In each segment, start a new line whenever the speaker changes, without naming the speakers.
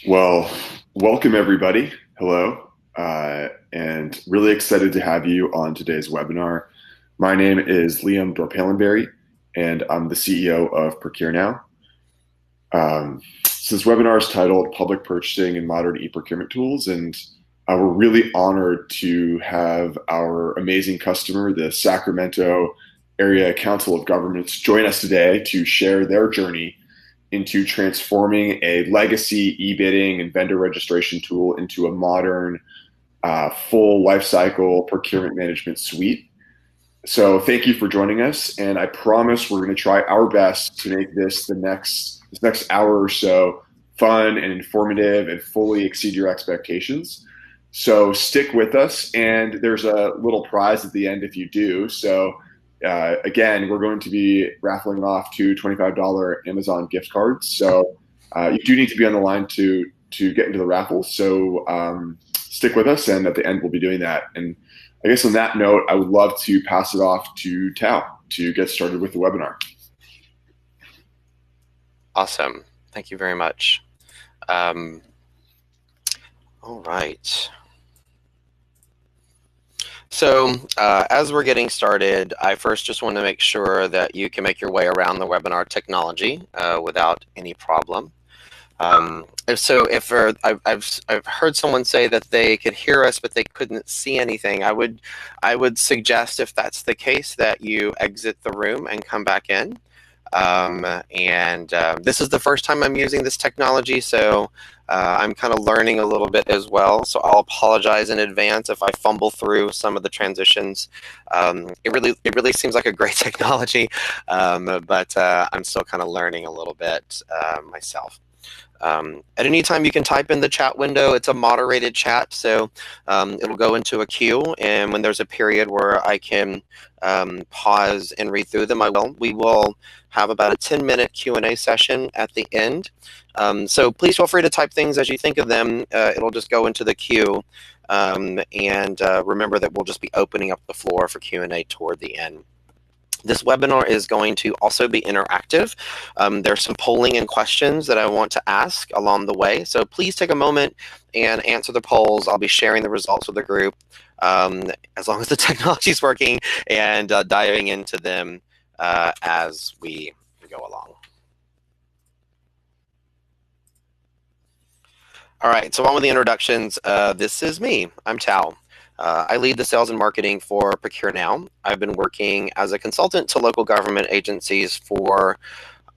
Well, welcome everybody. Hello, and really excited to have you on today's webinar. My name is Liam Dorpalenberry, and I'm the CEO of Procure Now. So this webinar is titled Public Purchasing and Modern E-Procurement Tools, and we're really honored to have our amazing customer, the Sacramento Area Council of Governments, join us today to share their journey into transforming a legacy e-bidding and vendor registration tool into a modern, full lifecycle procurement management suite. So thank you for joining us, and I promise we're going to try our best to make this next hour or so fun and informative and fully exceed your expectations. So stick with us, and there's a little prize at the end if you do. So again, we're going to be raffling off two $25 Amazon gift cards. So you do need to be on the line to get into the raffle. So stick with us, and at the end we'll be doing that. And I guess on that note, I would love to pass it off to Tao to get started with the webinar.
Awesome. Thank you very much. All right. So as we're getting started, I first just want to make sure that you can make your way around the webinar technology without any problem. I've heard someone say that they could hear us, but they couldn't see anything. I would suggest, if that's the case, that you exit the room and come back in. This is the first time I'm using this technology, so I'm kind of learning a little bit as well. So I'll apologize in advance if I fumble through some of the transitions. It really seems like a great technology, but I'm still kind of learning a little bit myself. At any time, you can type in the chat window. It's a moderated chat, so it'll go into a queue, and when there's a period where I can pause and read through them, I will. We will have about a 10-minute Q&A session at the end. So please feel free to type things as you think of them. It'll just go into the queue, and remember that we'll just be opening up the floor for Q&A toward the end. This webinar is going to also be interactive. There's some polling and questions that I want to ask along the way. So please take a moment and answer the polls. I'll be sharing the results with the group as long as the technology is working, and diving into them as we go along. All right, so on with the introductions. This is me. I'm Tao. I lead the sales and marketing for Procure Now. I've been working as a consultant to local government agencies for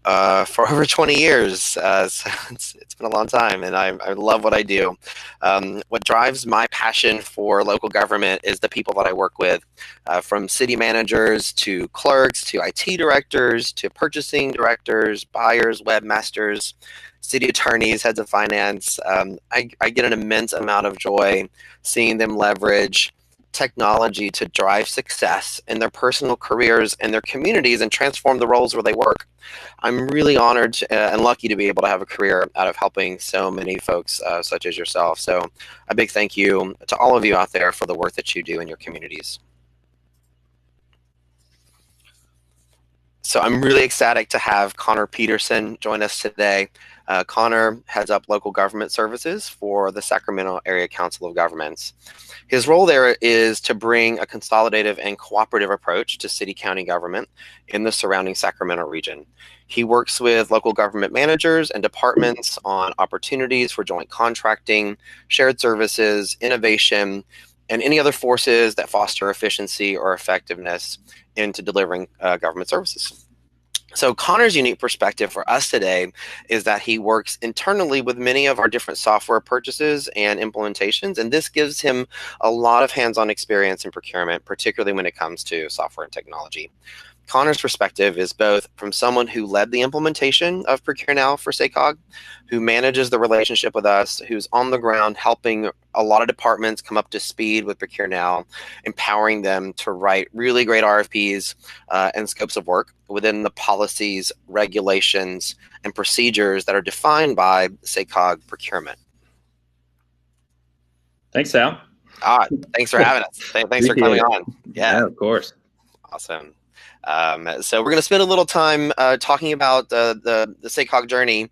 over 20 years. So it's been a long time, and I love what I do. What drives my passion for local government is the people that I work with, from city managers to clerks to IT directors to purchasing directors, buyers, webmasters, city attorneys, heads of finance. I get an immense amount of joy seeing them leverage technology to drive success in their personal careers and their communities and transform the roles where they work. I'm really honored and lucky to be able to have a career out of helping so many folks such as yourself. So a big thank you to all of you out there for the work that you do in your communities. So I'm really ecstatic to have Connor Peterson join us today. Connor heads up local government services for the Sacramento Area Council of Governments. His role there is to bring a consolidative and cooperative approach to city-county government in the surrounding Sacramento region. He works with local government managers and departments on opportunities for joint contracting, shared services, innovation, and any other forces that foster efficiency or effectiveness into delivering government services. So Connor's unique perspective for us today is that he works internally with many of our different software purchases and implementations, and this gives him a lot of hands-on experience in procurement, particularly when it comes to software and technology. Connor's perspective is both from someone who led the implementation of Procure Now for SACOG, who manages the relationship with us, who's on the ground helping a lot of departments come up to speed with Procure Now, empowering them to write really great RFPs and scopes of work within the policies, regulations, and procedures that are defined by SACOG procurement.
Thanks, Sal.
Thanks for having us. Thanks for coming on.
Yeah, of course.
Awesome. So we're going to spend a little time talking about the SACOG journey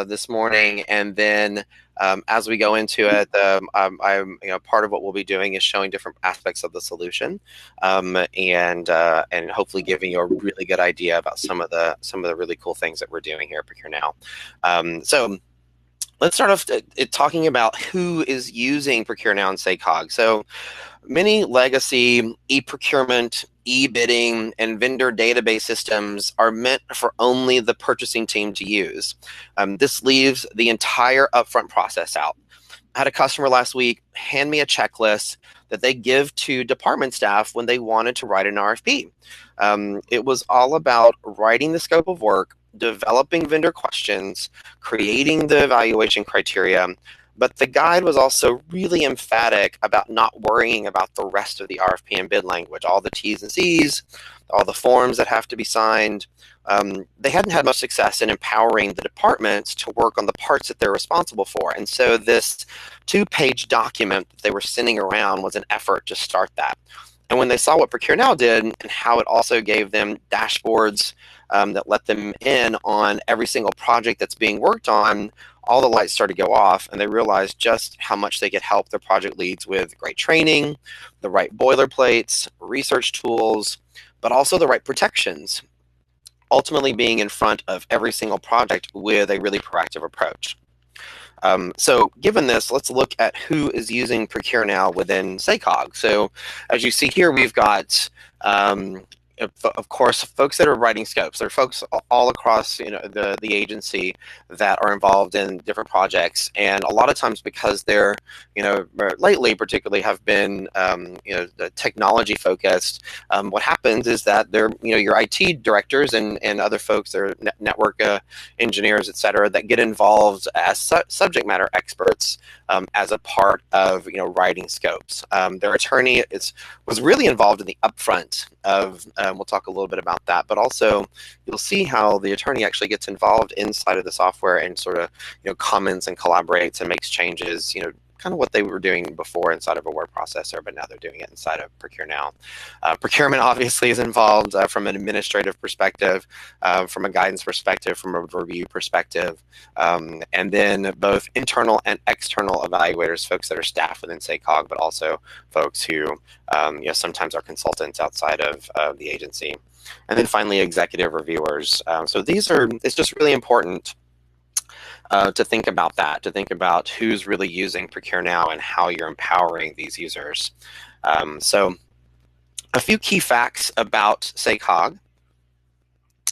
this morning, and then as we go into it, part of what we'll be doing is showing different aspects of the solution, and hopefully giving you a really good idea about some of the really cool things that we're doing here at Procure Now. So let's start off talking about who is using Procure Now and SACOG. So many legacy e-procurement, e-bidding, and vendor database systems are meant for only the purchasing team to use. This leaves the entire upfront process out. I had a customer last week hand me a checklist that they give to department staff when they wanted to write an RFP. It was all about writing the scope of work, developing vendor questions, creating the evaluation criteria, but the guide was also really emphatic about not worrying about the rest of the RFP and bid language, all the T's and C's, all the forms that have to be signed. They hadn't had much success in empowering the departments to work on the parts that they're responsible for. And so this 2-page document that they were sending around was an effort to start that. And when they saw what Procure Now did and how it also gave them dashboards that let them in on every single project that's being worked on, all the lights started to go off, and they realized just how much they could help their project leads with great training, the right boilerplates, research tools, but also the right protections, ultimately being in front of every single project with a really proactive approach. So given this, let's look at who is using Procure Now within SACOG. So as you see here, we've got of course, folks that are writing scopes. There are folks all across the agency that are involved in different projects, and a lot of times because they're lately particularly have been technology focused. What happens is that they're your IT directors and other folks, they're network engineers, etc., that get involved as subject matter experts as a part of writing scopes. Their attorney was really involved in the upfront of. We'll talk a little bit about that, but also you'll see how the attorney actually gets involved inside of the software and sort of comments and collaborates and makes changes, kind of what they were doing before inside of a word processor, but now they're doing it inside of Procure Now. Procurement obviously is involved from an administrative perspective, from a guidance perspective, from a review perspective, and then both internal and external evaluators, folks that are staff within SACOG, but also folks who sometimes are consultants outside of the agency. And then finally, executive reviewers. So it's just really important to think about that, to think about who's really using Procure Now and how you're empowering these users. So a few key facts about SACOG.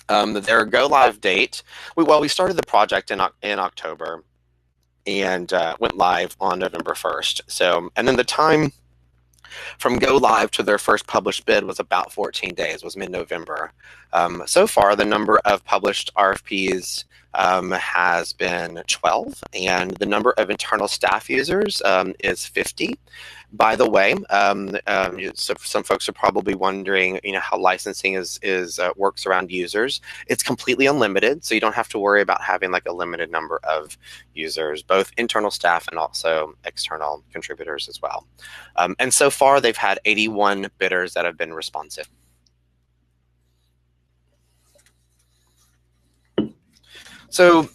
Their go live date, we started the project in October and went live on November 1st. So, and then the time from go live to their first published bid was about 14 days, was mid-November. So far, the number of published RFPs has been 12, and the number of internal staff users is 50. By the way, so some folks are probably wondering, how licensing works around users. It's completely unlimited, so you don't have to worry about having like a limited number of users, both internal staff and also external contributors as well. And so far, they've had 81 bidders that have been responsive. So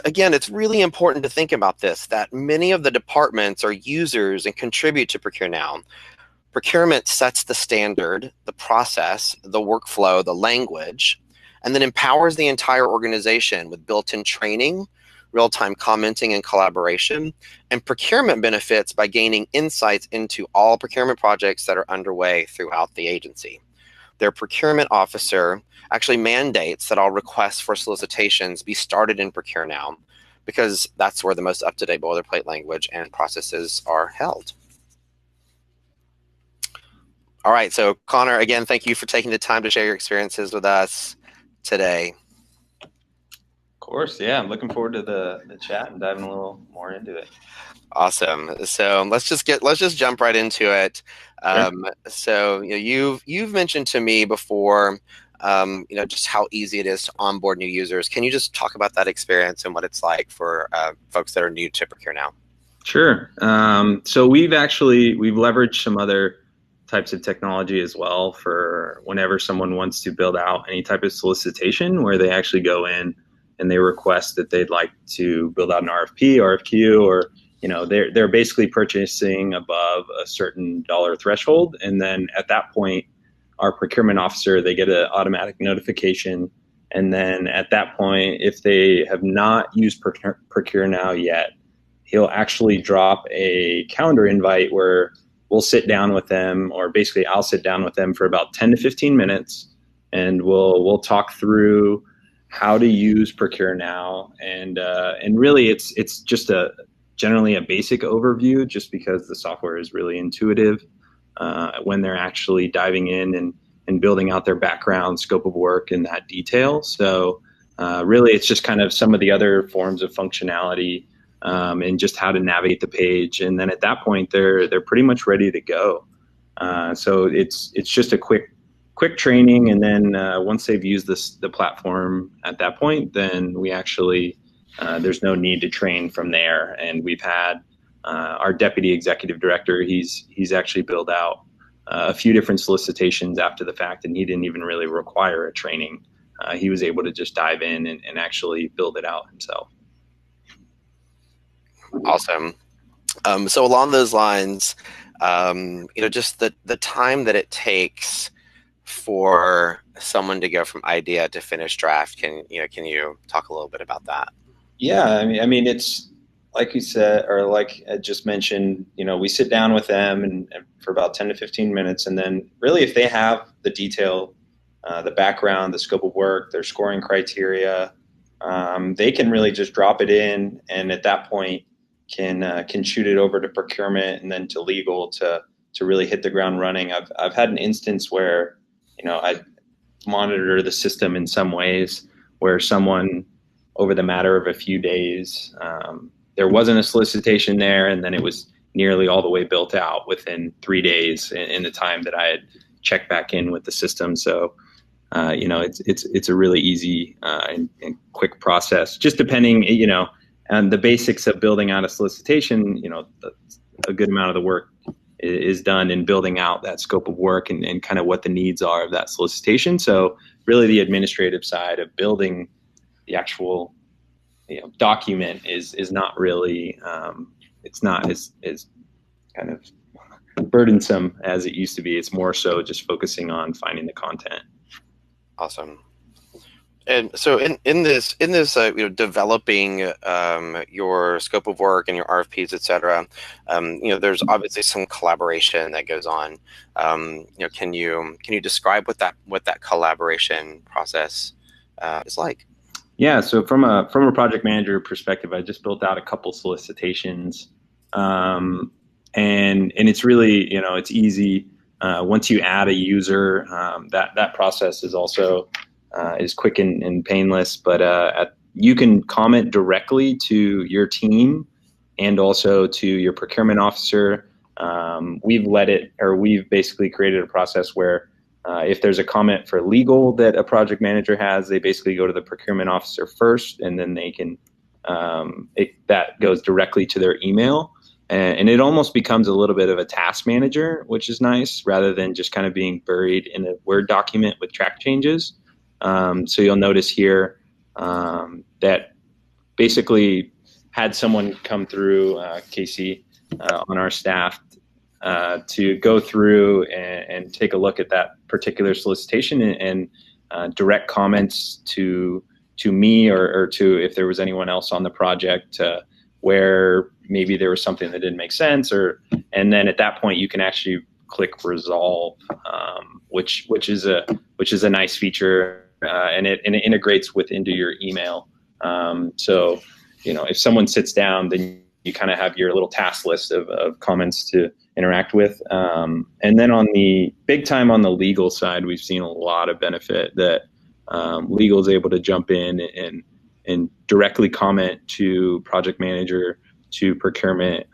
again, it's really important to think about this, that many of the departments are users and contribute to Procure Now. Procurement sets the standard, the process, the workflow, the language, and then empowers the entire organization with built-in training, real-time commenting and collaboration, and procurement benefits by gaining insights into all procurement projects that are underway throughout the agency. Their procurement officer actually mandates that all requests for solicitations be started in Procure Now, because that's where the most up-to-date boilerplate language and processes are held. All right, so Connor, again, thank you for taking the time to share your experiences with us today.
Of course, yeah, I'm looking forward to the chat and diving a little more into it.
Awesome. So let's just jump right into it.
Sure.
So you've mentioned to me before, just how easy it is to onboard new users. Can you just talk about that experience and what it's like for folks that are new to Procure Now?
Sure. So we've leveraged some other types of technology as well for whenever someone wants to build out any type of solicitation where they actually go in and they request that they'd like to build out an RFP, RFQ, or they're basically purchasing above a certain dollar threshold. And then at that point, our procurement officer, they get an automatic notification. And then at that point, if they have not used Procure Now yet, he'll actually drop a calendar invite where we'll sit down with them, or basically I'll sit down with them for about 10 to 15 minutes, and we'll talk through how to use Procure Now. And really it's just generally a basic overview, just because the software is really intuitive when they're actually diving in and building out their background, scope of work in that detail. So really it's just kind of some of the other forms of functionality and just how to navigate the page. And then at that point, they're pretty much ready to go. So it's just a quick training. And then once they've used the platform at that point, then we actually, there's no need to train from there. And we've had our deputy executive director, he's actually built out a few different solicitations after the fact, and he didn't even really require a training. He was able to just dive in and actually build it out himself.
Awesome. So along those lines, just the time that it takes for someone to go from idea to finished draft, can you talk a little bit about that?
Yeah, I mean, it's like you said, or like I just mentioned, we sit down with them and for about 10 to 15 minutes. And then really if they have the detail, the background, the scope of work, their scoring criteria, they can really just drop it in. And at that point, can shoot it over to procurement and then to legal to really hit the ground running. I've had an instance where I monitor the system in some ways where someone, over the matter of a few days, there wasn't a solicitation there, and then it was nearly all the way built out within 3 days in the time that I had checked back in with the system. So it's a really easy and quick process, just depending and the basics of building out a solicitation. A good amount of the work is done in building out that scope of work and kind of what the needs are of that solicitation. So really the administrative side of building the actual document is not really, it's not as kind of burdensome as it used to be. It's more so just focusing on finding the content.
Awesome. And so in this developing your scope of work and your RFPs, et cetera, there's obviously some collaboration that goes on. Can you describe what that collaboration process is like?
Yeah. So from a project manager perspective, I just built out a couple solicitations, and it's really it's easy once you add a user. That process is also is quick and painless, but you can comment directly to your team and also to your procurement officer. We've basically created a process where if there's a comment for legal that a project manager has, they basically go to the procurement officer first, and then they can that goes directly to their email. And it almost becomes a little bit of a task manager, which is nice, rather than just kind of being buried in a Word document with track changes. So you'll notice here that basically had someone come through, Casey, on our staff, to go through and take a look at that particular solicitation and direct comments to me or to if there was anyone else on the project where maybe there was something that didn't make sense, and then at that point you can actually click resolve, which is a nice feature. And it integrates into your email. So, if someone sits down, then you kind of have your little task list of comments to interact with. And then on the big time on the legal side, we've seen a lot of benefit that legal is able to jump in and directly comment to project manager, to procurement,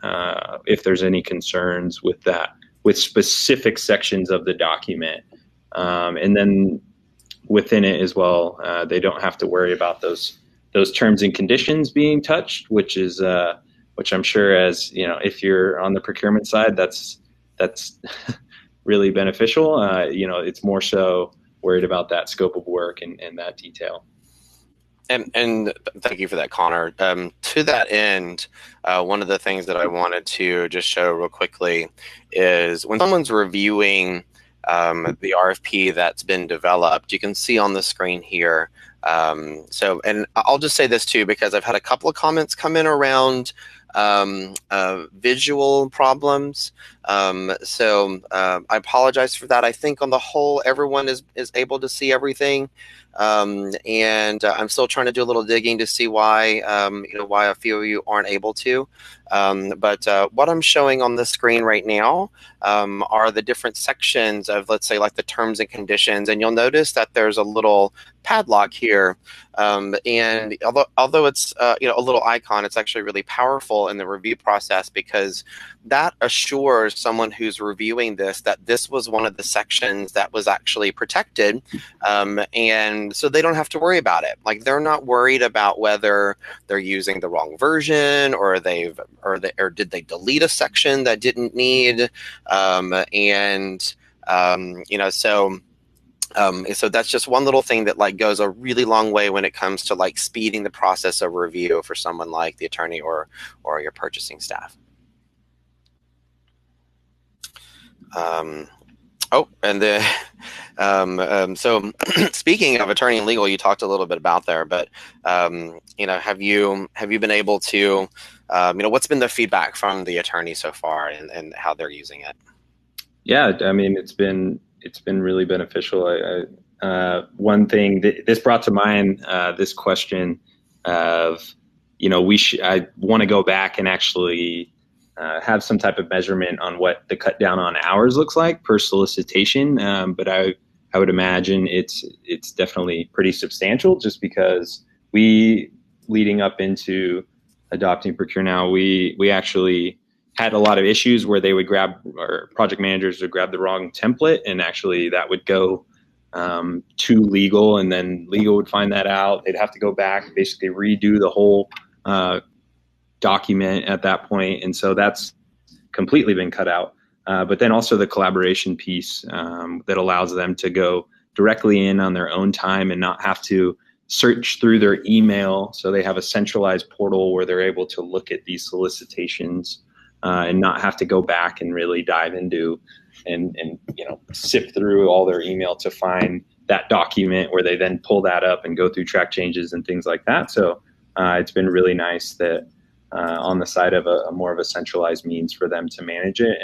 if there's any concerns with that, with specific sections of the document. And then within it as well, they don't have to worry about those terms and conditions being touched, which I'm sure, as if you're on the procurement side, that's really beneficial. It's more so worried about that scope of work and that detail.
And thank you for that, Connor. To that end, one of the things that I wanted to just show real quickly is when someone's reviewing the RFP that's been developed, you can see on the screen here. And I'll just say this too, because I've had a couple of comments come in around visual problems. I apologize for that. I think on the whole, everyone is able to see everything. And I'm still trying to do a little digging to see why, why a few of you aren't able to. But what I'm showing on the screen right now are the different sections of, let's say, like the terms and conditions. And you'll notice that there's a little padlock here. And although it's a little icon, it's actually really powerful in the review process, because that assures someone who's reviewing this that this was one of the sections that was actually protected, and so they don't have to worry about it. Like, they're not worried about whether they're using the wrong version, or did they delete a section that didn't need, so that's just one little thing that like goes a really long way when it comes to like speeding the process of review for someone like the attorney or your purchasing staff. So speaking of attorney and legal, you talked a little bit about there, but have you been able to, what's been the feedback from the attorney so far and how they're using it?
Yeah, I mean, it's been really beneficial. One thing this brought to mind, this question of, I want to go back and actually have some type of measurement on what the cut down on hours looks like per solicitation. But I would imagine it's definitely pretty substantial, just because leading up into adopting Procure Now, we actually had a lot of issues where they would or project managers would grab the wrong template, and actually that would go to legal, and then legal would find that out. They'd have to go back, basically redo the whole document at that point. And so that's completely been cut out. But then also the collaboration piece that allows them to go directly in on their own time and not have to search through their email. So they have a centralized portal where they're able to look at these solicitations and not have to go back and really dive into and sift through all their email to find that document, where they then pull that up and go through track changes and things like that. So it's been really nice that on the side of a more of a centralized means for them to manage it.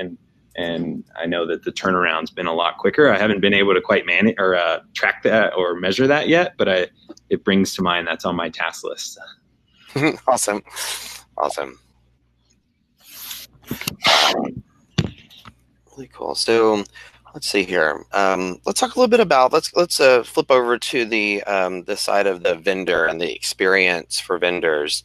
And I know that the turnaround's been a lot quicker. I haven't been able to quite manage or track that or measure that yet, but it brings to mind that's on my task list.
Awesome. Really cool. So let's see here. Let's talk a little bit about, let's flip over to the side of the vendor and the experience for vendors.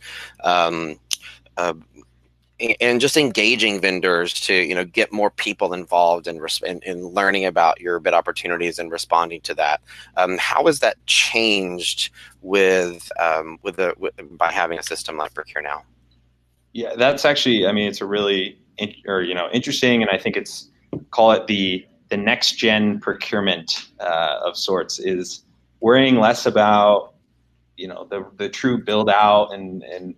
And just engaging vendors to get more people involved in learning about your bid opportunities and responding to that. How has that changed by having a system like Procure Now?
Yeah, that's actually, I mean, it's a really interesting, and I think it's, call it the next gen procurement of sorts, is worrying less about the true build out and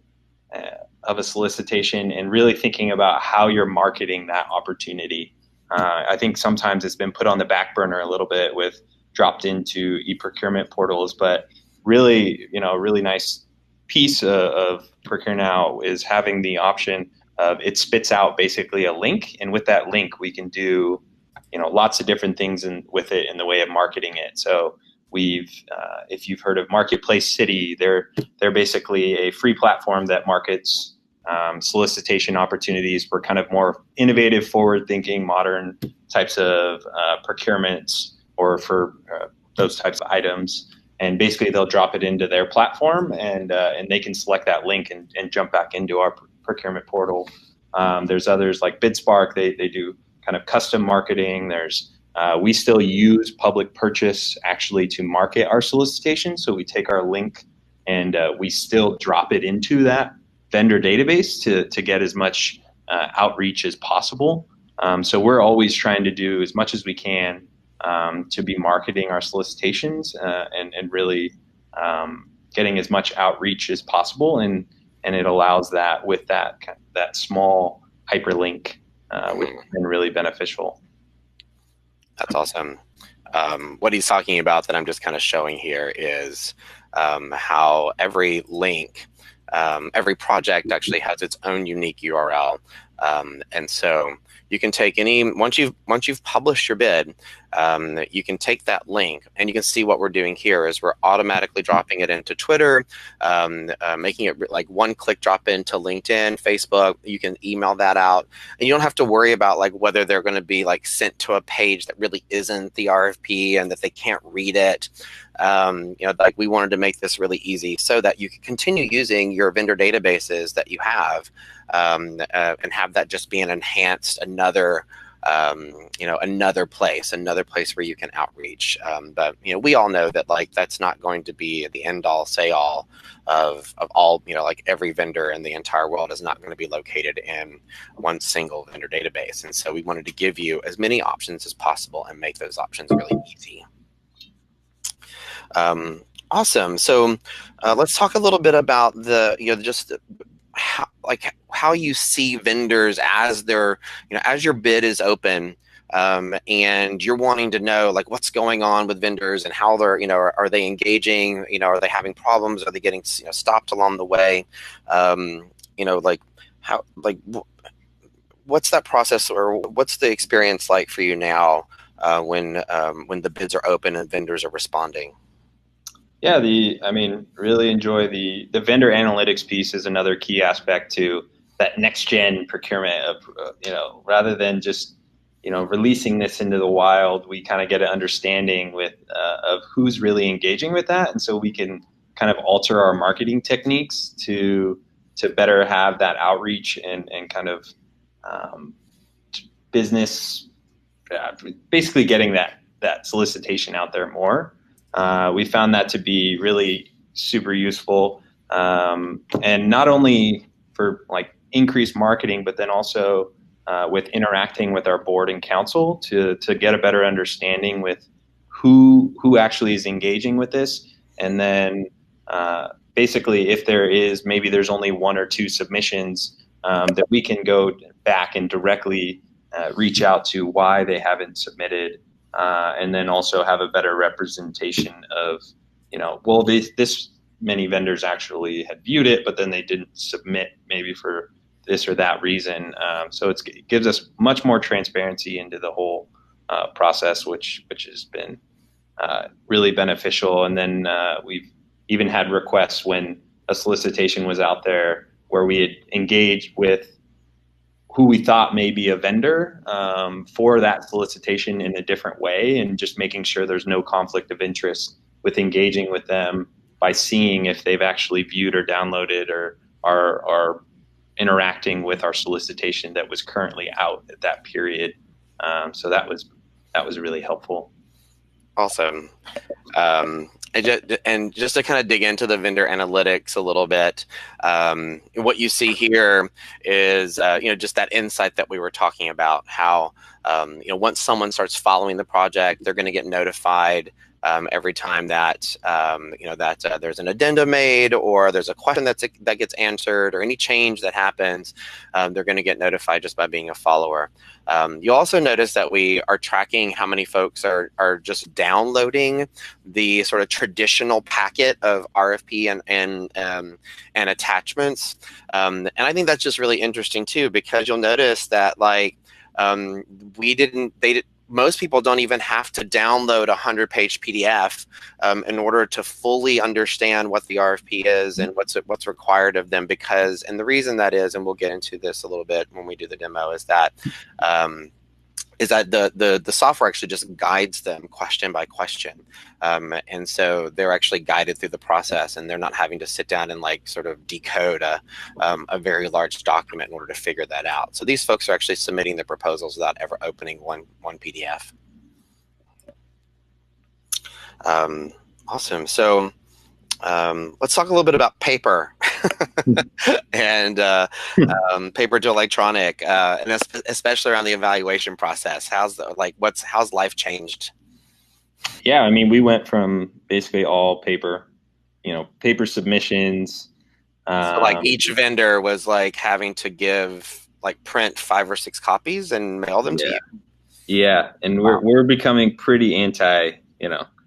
of a solicitation, and really thinking about how you're marketing that opportunity. I think sometimes it's been put on the back burner a little bit with dropped into e-procurement portals, but really, a really nice piece of Procure Now is having the option of, it spits out basically a link, and with that link we can do lots of different things with it in the way of marketing it. So we've, if you've heard of Marketplace City, they're basically a free platform that markets solicitation opportunities for kind of more innovative, forward-thinking, modern types of procurements, or for those types of items. And basically, they'll drop it into their platform, and they can select that link and jump back into our procurement portal. There's others like BidSpark. They do kind of custom marketing. We still use public purchase actually to market our solicitation. So we take our link and we still drop it into that vendor database to get as much outreach as possible. So we're always trying to do as much as we can to be marketing our solicitations and really getting as much outreach as possible. And it allows that with that small hyperlink, which has been really beneficial.
That's awesome. What he's talking about that I'm just kind of showing here is how every link, every project actually has its own unique URL. And so you can take once you've published your bid, you can take that link, and you can see what we're doing here is we're automatically dropping it into Twitter, making it like one-click drop into LinkedIn, Facebook. You can email that out, and you don't have to worry about like whether they're going to be like sent to a page that really isn't the RFP and that they can't read it. Like we wanted to make this really easy so that you can continue using your vendor databases that you have, and have that just be an enhanced another place where you can outreach. But we all know that like that's not going to be the end all say all of all, like every vendor in the entire world is not going to be located in one single vendor database. And so we wanted to give you as many options as possible and make those options really easy. Awesome. So let's talk a little bit about just how you see vendors as as your bid is open, and you're wanting to know like what's going on with vendors and how they're, are they engaging, are they having problems, are they getting stopped along the way, what's that process, or what's the experience like for you now when the bids are open and vendors are responding?
Yeah, really enjoy the vendor analytics piece is another key aspect to that next gen procurement of, rather than just, releasing this into the wild, we kind of get an understanding of who's really engaging with that. And so we can kind of alter our marketing techniques to better have that outreach and kind of business, basically getting that solicitation out there more. We found that to be really super useful, and not only for like increased marketing, but then also with interacting with our board and council to get a better understanding with who actually is engaging with this, and then basically if there's only one or two submissions, that we can go back and directly reach out to why they haven't submitted. And then also have a better representation of, this many vendors actually had viewed it, but then they didn't submit maybe for this or that reason. So it gives us much more transparency into the whole process, which has been really beneficial. And then we've even had requests when a solicitation was out there where we had engaged with who we thought may be a vendor for that solicitation in a different way, and just making sure there's no conflict of interest with engaging with them by seeing if they've actually viewed or downloaded or are interacting with our solicitation that was currently out at that period. So that was really helpful.
Awesome. And just to kind of dig into the vendor analytics a little bit, what you see here is, just that insight that we were talking about, how, once someone starts following the project, they're going to get notified every time that, there's an addendum made, or there's a question that gets answered, or any change that happens, they're going to get notified just by being a follower. You'll also notice that we are tracking how many folks are just downloading the sort of traditional packet of RFP and attachments. And I think that's just really interesting too, because you'll notice that most people don't even have to download a 100-page PDF in order to fully understand what the RFP is and what's required of them. And the reason that is, and we'll get into this a little bit when we do the demo, is that the software actually just guides them question by question. And so they're actually guided through the process, and they're not having to sit down and sort of decode a very large document in order to figure that out. So these folks are actually submitting the proposals without ever opening one PDF. Awesome. So let's talk a little bit about paper and paper to electronic, and especially around the evaluation process. How's life changed?
Yeah, I mean, we went from basically all paper, paper submissions.
So like each vendor was like having to print 5 or 6 copies and mail them to you.
Yeah, and we're becoming pretty anti.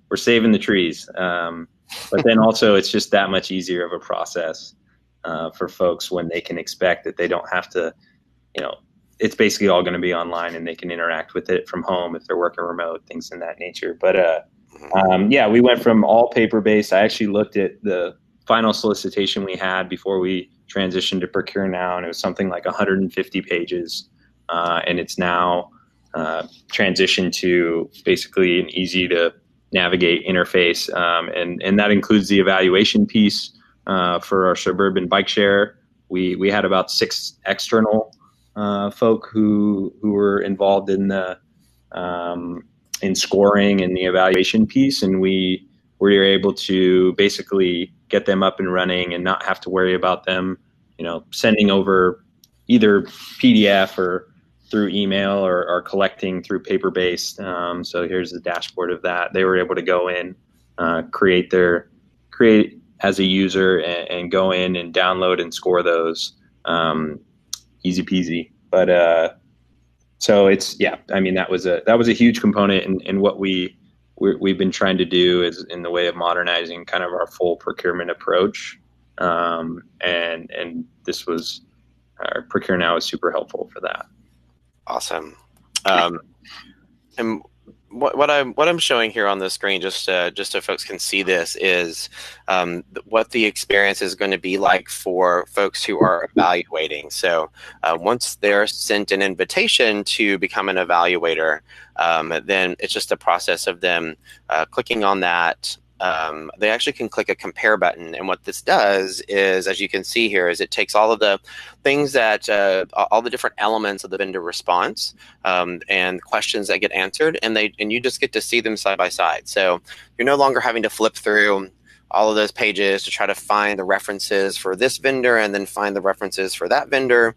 We're saving the trees, but then also it's just that much easier of a process for folks when they can expect that they don't have to. It's basically all going to be online, and they can interact with it from home if they're working remote, things in that nature. But yeah, we went from all paper based. I actually looked at the final solicitation we had before we transitioned to Procure Now, and it was something like 150 pages, and it's now transitioned to basically an easy to navigate interface, and that includes the evaluation piece for our suburban bike share. We had about 6 external folk who were involved in the in scoring and the evaluation piece, and we were able to basically get them up and running and not have to worry about them, sending over either PDF or through email or collecting through paper-based. So here's the dashboard of that. They were able to go in, create as a user and go in and download and score those. Easy peasy. But so I mean, that was a huge component in what we've been trying to do is in the way of modernizing kind of our full procurement approach. And this was our Procure Now is super helpful for that.
Awesome. And what I'm showing here on the screen, just so folks can see this, is what the experience is going to be like for folks who are evaluating. So once they're sent an invitation to become an evaluator, then it's just a process of them clicking on that. They actually can click a compare button, and what this does is, as you can see here, is it takes all of the things that all the different elements of the vendor response and questions that get answered, and you just get to see them side by side. So you're no longer having to flip through all of those pages to try to find the references for this vendor and then find the references for that vendor.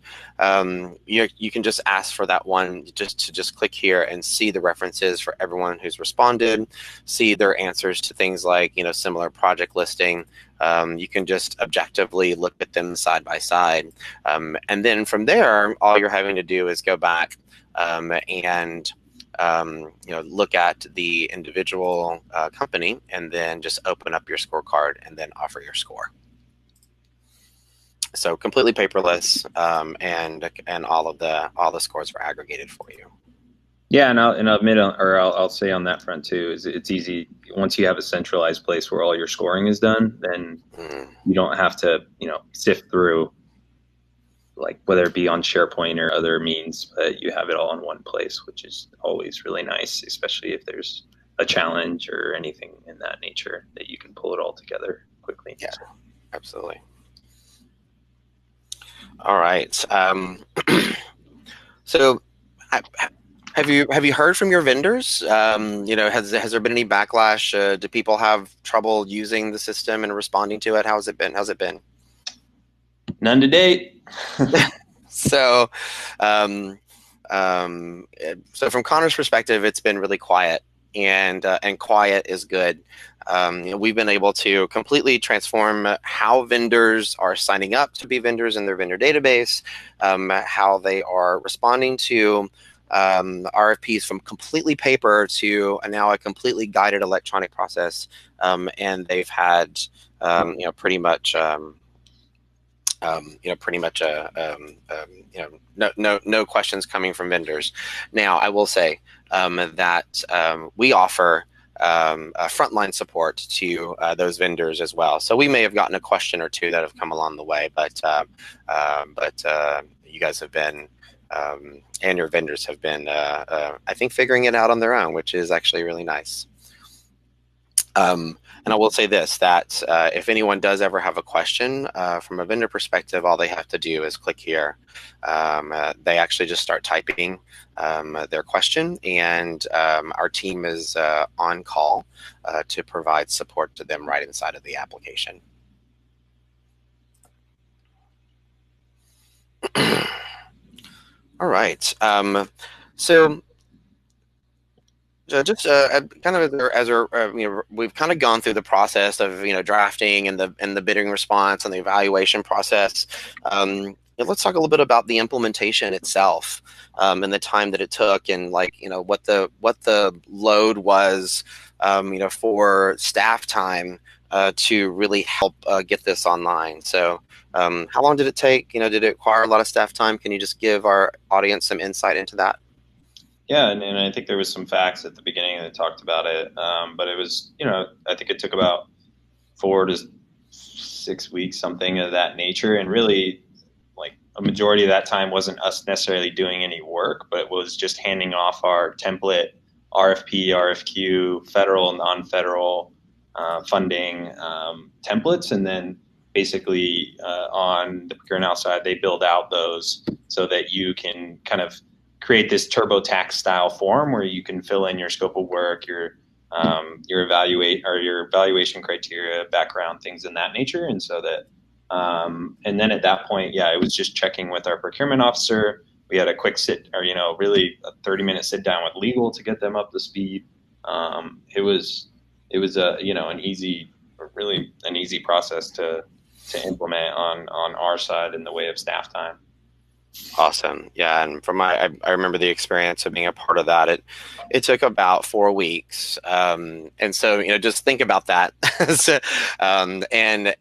You can just ask for that one, just click here and see the references for everyone who's responded, see their answers to things like, similar project listing. You can just objectively look at them side by side. And then from there, all you're having to do is go back and look at the individual company and then just open up your scorecard and then offer your score. So completely paperless, and all the scores are aggregated for you.
Yeah, and I'll admit, or I'll say on that front too, is it's easy once you have a centralized place where all your scoring is done. Then you don't have to sift through, like whether it be on SharePoint or other means, but you have it all in one place, which is always really nice, especially if there's a challenge or anything in that nature that you can pull it all together quickly.
Yeah, absolutely. All right. So have you heard from your vendors? Has there been any backlash? Do people have trouble using the system and responding to it? How's it been?
None to date.
So from Connor's perspective, it's been really quiet, and quiet is good. We've been able to completely transform how vendors are signing up to be vendors in their vendor database, how they are responding to RFPs from completely paper to now a completely guided electronic process, and they've had pretty much no questions coming from vendors. Now, I will say that we offer frontline support to those vendors as well. So we may have gotten a question or two that have come along the way, but you guys have been and your vendors have been, I think, figuring it out on their own, which is actually really nice. And I will say this, that if anyone does ever have a question from a vendor perspective, all they have to do is click here. They actually just start typing their question, and our team is on call to provide support to them right inside of the application. All right. So just kind of we've kind of gone through the process of drafting and the bidding response and the evaluation process. Let's talk a little bit about the implementation itself and the time that it took, and what the load was, for staff time to really help get this online. So how long did it take? Did it require a lot of staff time? Can you just give our audience some insight into that?
Yeah, and I think there was some facts at the beginning that talked about it, but it was, I think it took about 4 to 6 weeks, something of that nature, and really, like, a majority of that time wasn't us necessarily doing any work, but it was just handing off our template, RFP, RFQ, federal and non-federal funding templates, and then basically on the ProcureNow side, they build out those so that you can kind of create this TurboTax style form where you can fill in your scope of work, your evaluation criteria, background, things in that nature. And so that, and then at that point, it was just checking with our procurement officer. We had a quick really a 30-minute sit down with legal to get them up to speed. It was an easy process to implement on our side in the way of staff time.
Awesome. Yeah, and I remember the experience of being a part of that. It took about 4 weeks, and so just think about that. So, and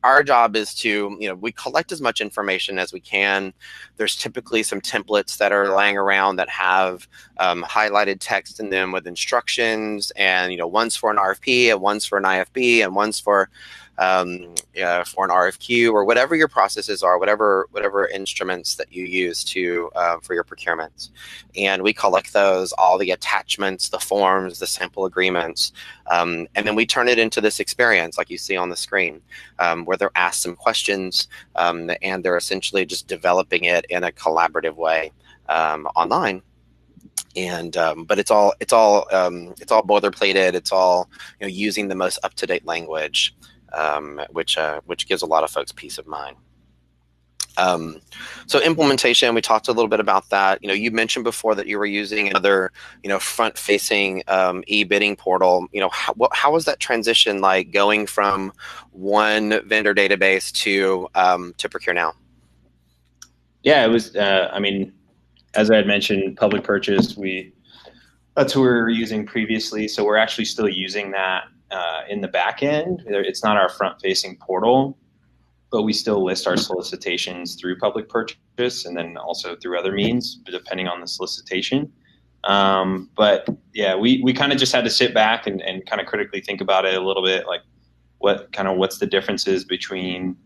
our job is to we collect as much information as we can. There's typically some templates that are laying around that have highlighted text in them with instructions, and one's for an RFP, and one's for an IFB, and one's for an RFQ, or whatever your processes are, whatever instruments that you use for your procurements. And we collect those, all the attachments, the forms, the sample agreements, and then we turn it into this experience like you see on the screen, where they're asked some questions, and they're essentially just developing it in a collaborative way online. And but it's all boilerplated. It's all using the most up-to-date language, which gives a lot of folks peace of mind. So implementation, we talked a little bit about that. You mentioned before that you were using another, front-facing e-bidding portal. How was that transition like, going from one vendor database to ProcureNow?
Yeah, it was. As I had mentioned, public purchase. That's who we were using previously. So we're actually still using that in the back end. It's not our front-facing portal, but we still list our solicitations through public purchase, and then also through other means, depending on the solicitation. But yeah, we kind of just had to sit back and kind of critically think about it a little bit, like what's the differences between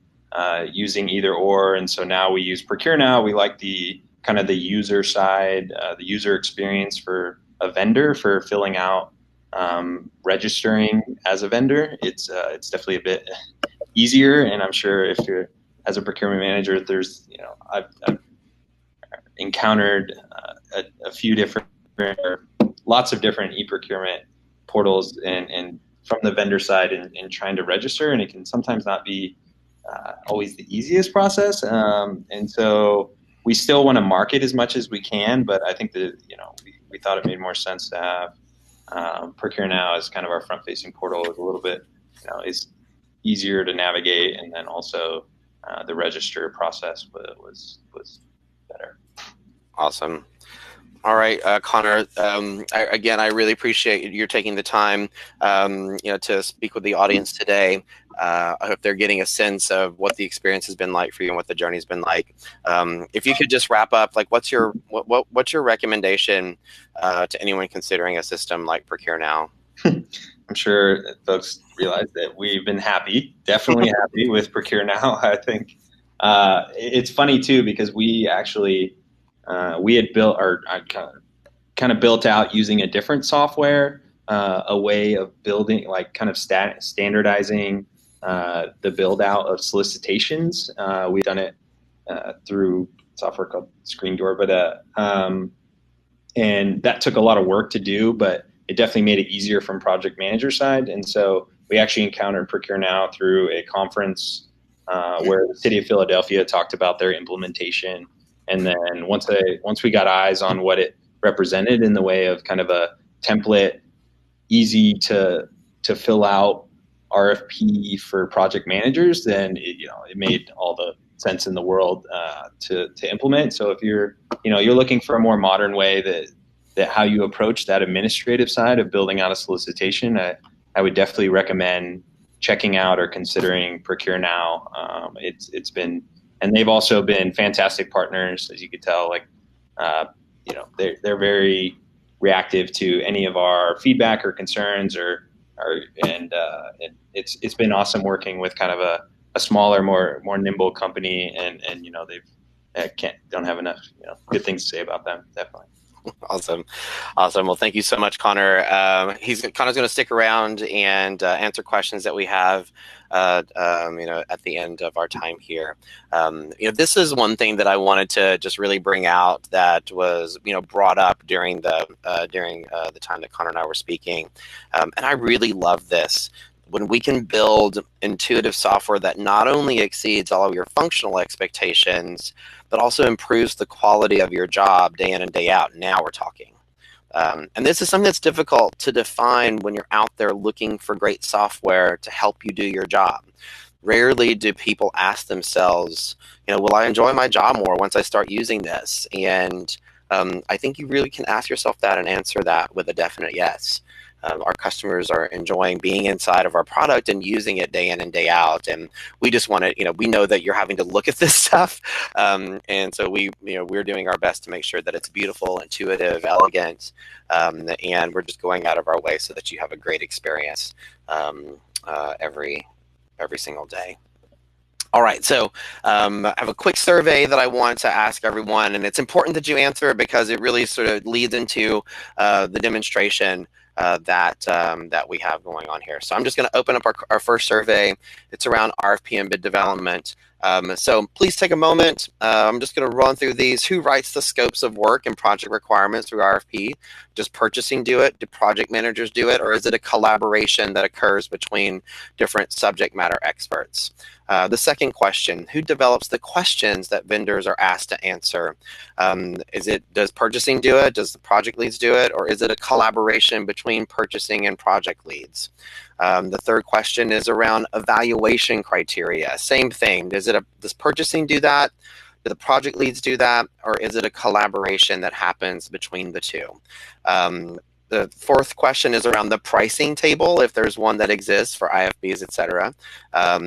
using either or. And so now we use ProcureNow. We like the kind of the user side, the user experience for a vendor for filling out, registering as a vendor. It's definitely a bit easier, and I'm sure if you're as a procurement manager, there's I've encountered a few different, lots of different e-procurement portals and from the vendor side and trying to register, and it can sometimes not be always the easiest process, and so we still want to market as much as we can, but I think that we thought it made more sense to have ProcureNow as kind of our front-facing portal. Is a little bit is easier to navigate, and then also the register process was better.
Awesome. All right, Connor. I really appreciate you taking the time, to speak with the audience today. I hope they're getting a sense of what the experience has been like for you and what the journey's been like. If you could just wrap up, like, what's your recommendation to anyone considering a system like ProcureNow?
I'm sure folks realize that we've been definitely happy with ProcureNow. I think it's funny too, because we actually we had built kind of built out using a different software a way of building, like kind of standardizing the build out of solicitations. We've done it through software called Screen Door, and that took a lot of work to do, but it definitely made it easier from project manager side. And so we actually encountered Procure Now through a conference where the city of Philadelphia talked about their implementation. And then once we got eyes on what it represented in the way of kind of a template, easy to fill out RFP for project managers, then it made all the sense in the world to implement. So if you're looking for a more modern way that how you approach that administrative side of building out a solicitation, I would definitely recommend checking out or considering Procure Now. It's been, and they've also been fantastic partners, as you could tell. Like they're very reactive to any of our feedback or concerns, and it's been awesome working with kind of a smaller, more nimble company, and they've don't have enough good things to say about them. Definitely.
Awesome. Well, thank you so much, Connor. Connor's going to stick around and answer questions that we have, at the end of our time here. This is one thing that I wanted to just really bring out that was, brought up during the time that Connor and I were speaking, and I really love this. When we can build intuitive software that not only exceeds all of your functional expectations, but also improves the quality of your job day in and day out, now we're talking. And this is something that's difficult to define when you're out there looking for great software to help you do your job. Rarely do people ask themselves, will I enjoy my job more once I start using this? And I think you really can ask yourself that and answer that with a definite yes. Our customers are enjoying being inside of our product and using it day in and day out. And we just want to, we know that you're having to look at this stuff. And so we're doing our best to make sure that it's beautiful, intuitive, elegant, and we're just going out of our way so that you have a great experience every single day. All right, so I have a quick survey that I want to ask everyone, and it's important that you answer it because it really sort of leads into the demonstration that we have going on here. So I'm just going to open up our first survey. It's around RFP and bid development. So please take a moment. I'm just going to run through these. Who writes the scopes of work and project requirements through RFP? Does purchasing do it? Do project managers do it? Or is it a collaboration that occurs between different subject matter experts? The second question, who develops the questions that vendors are asked to answer? Does purchasing do it? Does the project leads do it? Or is it a collaboration between purchasing and project leads? The third question is around evaluation criteria. Same thing. Does purchasing do that? Do the project leads do that? Or is it a collaboration that happens between the two? The fourth question is around the pricing table, if there's one that exists for IFBs, et cetera.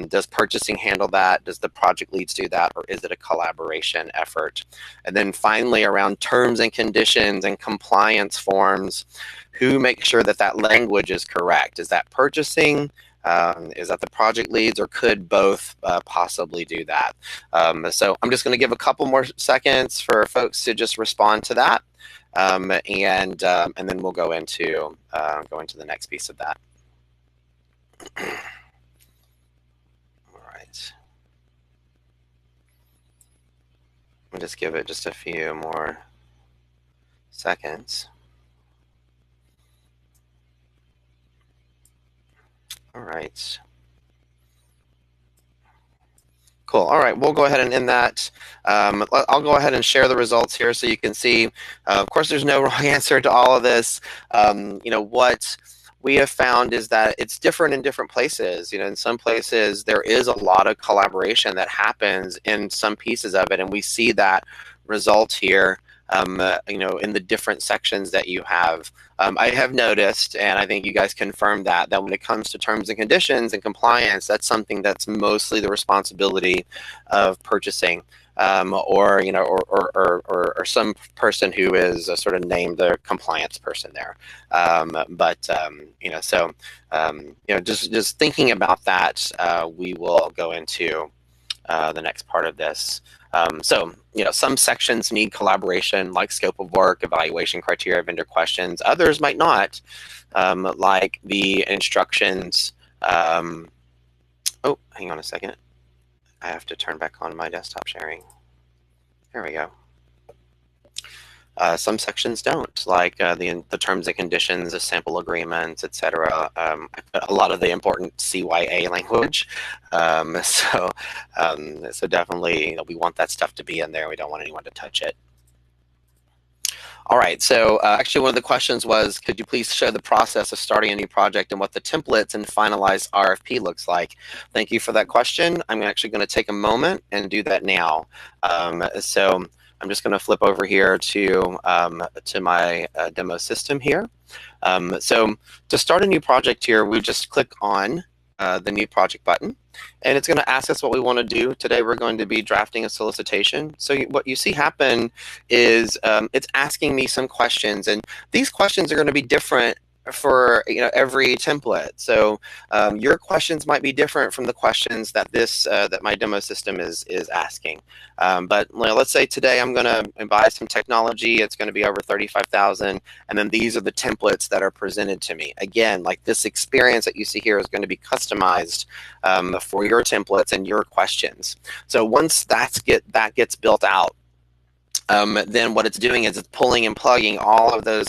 Does purchasing handle that? Does the project leads do that? Or is it a collaboration effort? And then finally, around terms and conditions and compliance forms, who makes sure that that language is correct? Is that purchasing? Is that the project leads, or could both possibly do that? So I'm just going to give a couple more seconds for folks to just respond to that. And then we'll go into the next piece of that. All right. I'll just give it just a few more seconds. All right. Cool. All right, we'll go ahead and end that. I'll go ahead and share the results here so you can see. Of course, there's no wrong answer to all of this. What we have found is that it's different in different places. In some places, there is a lot of collaboration that happens in some pieces of it, and we see that result here. In the different sections that you have. I have noticed, and I think you guys confirmed that when it comes to terms and conditions and compliance, that's something that's mostly the responsibility of purchasing, or some person who is sort of named the compliance person there. Just thinking about that, we will go into the next part of this. So, some sections need collaboration, like scope of work, evaluation criteria, vendor questions. Others might not, like the instructions. Oh, hang on a second. I have to turn back on my desktop sharing. There we go. Some sections don't, like the terms and conditions, the sample agreements, etc. A lot of the important CYA language. So definitely, we want that stuff to be in there. We don't want anyone to touch it. All right, so actually one of the questions was, could you please show the process of starting a new project and what the templates and finalized RFP looks like? Thank you for that question. I'm actually going to take a moment and do that now. So I'm just going to flip over here to my demo system here. So to start a new project here, we just click on the new project button, and it's going to ask us what we want to do. Today we're going to be drafting a solicitation. So what you see happen is it's asking me some questions, and these questions are going to be different for every template. So your questions might be different from the questions that that my demo system is asking. But let's say today I'm going to buy some technology. It's going to be over $35,000, and then these are the templates that are presented to me. Again, like this experience that you see here is going to be customized for your templates and your questions. So once that gets built out, then what it's doing is it's pulling and plugging all the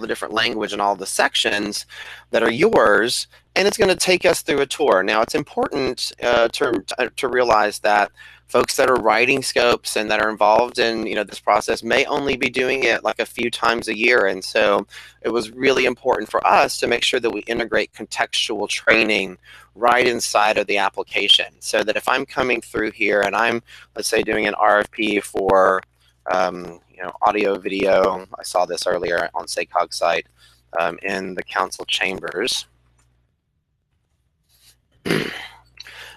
different language and all the sections that are yours, and it's going to take us through a tour. Now, it's important to realize that folks that are writing scopes and that are involved in this process may only be doing it like a few times a year, and so it was really important for us to make sure that we integrate contextual training right inside of the application, so that if I'm coming through here and I'm, let's say, doing an RFP for audio, video. I saw this earlier on SACOG site in the council chambers.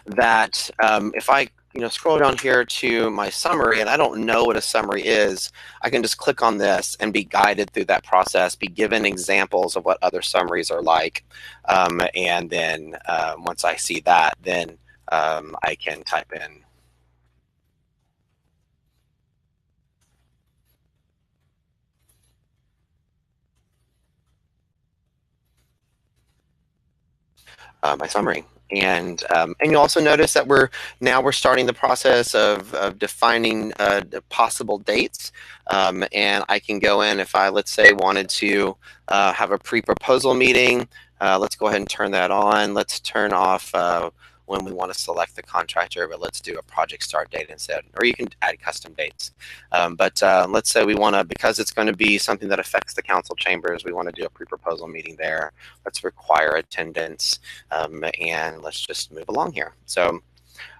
That if I scroll down here to my summary and I don't know what a summary is, I can just click on this and be guided through that process, be given examples of what other summaries are like, and then once I see that, then I can type in my summary. And you'll also notice that we're starting the process of defining possible dates. And I can go in if I, let's say, wanted to have a pre-proposal meeting. Let's go ahead and turn that on. Let's turn off when we want to select the contractor, but let's do a project start date instead, or you can add custom dates. But let's say we want to, because it's going to be something that affects the council chambers, we want to do a pre-proposal meeting there. Let's require attendance, and let's just move along here. So